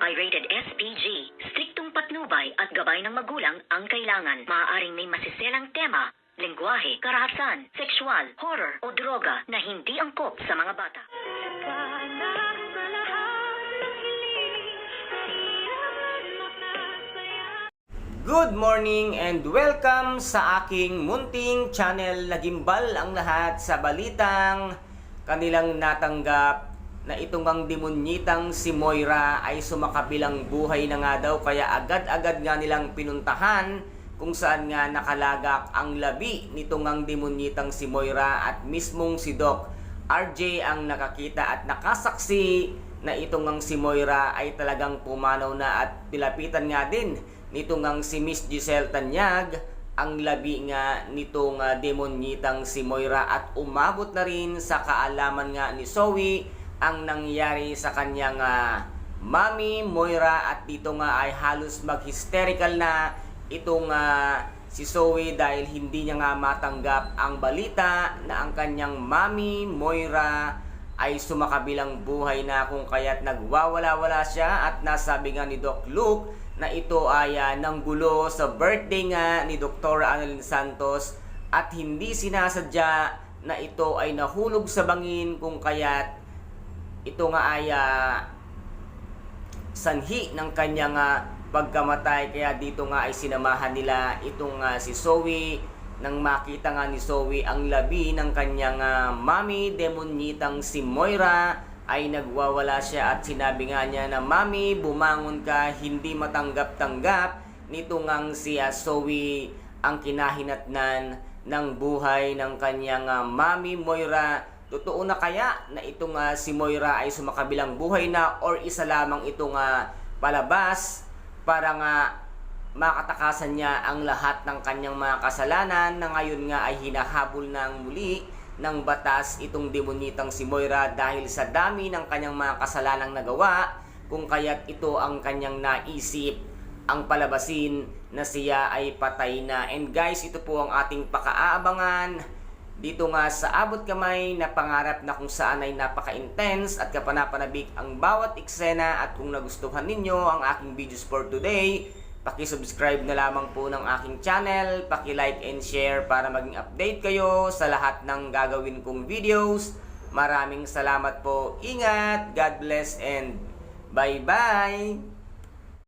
Pirated SPG. Striktong patnubay at gabay ng magulang ang kailangan. Maaaring may masiselang tema, lengguwahe, karahasan, sexual, horror o droga na hindi angkop sa mga bata. Good morning and welcome sa aking munting channel na gimbal ang lahat sa balitang kanilang natanggap na itong ang demonyitang si Moira ay sumakabilang buhay na nga daw, kaya agad-agad nga nilang pinuntahan kung saan nga nakalagak ang labi nitong ang demonyitang si Moira, at mismong si Doc RJ ang nakakita at nakasaksi na itong ang si Moira ay talagang pumanaw na, at pilapitan nga din nitong ang si Miss Giselle Tanyag ang labi nga nitong demonyitang si Moira, at umabot na rin sa kaalaman nga ni Zoe ang nangyari sa kanyang mami Moira, at dito nga ay halos mag-hysterical na itong si Zoe dahil hindi niya nga matanggap ang balita na ang kanyang mami Moira ay sumakabilang buhay na, kung kaya't nagwawala-wala siya. At nasabi nga ni Doc Luke na ito ay nanggulo sa birthday nga ni Dr. Annalyn Santos, at hindi sinasadya na ito ay nahulog sa bangin, kung kaya't ito nga ay sanhi ng kanyang pagkamatay. Kaya dito nga ay sinamahan nila itong si Zoe. Nang makita nga ni Zoe ang labi ng kanyang mami demonyitang si Moira, ay nagwawala siya, at sinabi nga niya na, "Mami, bumangon ka, hindi matanggap-tanggap nito ngang si Zoe ang kinahinatnan ng buhay ng kanyang mami Moira. Totoo na kaya na itong si Moira ay sumakabilang buhay na, or isa lamang itong palabas para nga makatakasan niya ang lahat ng kanyang mga kasalanan na ngayon nga ay hinahabol ng muli ng batas itong demonyitang si Moira dahil sa dami ng kanyang mga kasalanang nagawa, kung kaya't ito ang kanyang naisip ang palabasin na siya ay patay na." And guys, ito po ang ating pakaabangan dito nga sa Abot Kamay na pangarap, na kung saan ay napaka-intense at kapanapanabik ang bawat eksena. At kung nagustuhan ninyo ang aking videos for today, paki-subscribe na lamang po ng aking channel, paki-like and share para maging update kayo sa lahat ng gagawin kong videos. Maraming salamat po. Ingat, God bless, and bye-bye!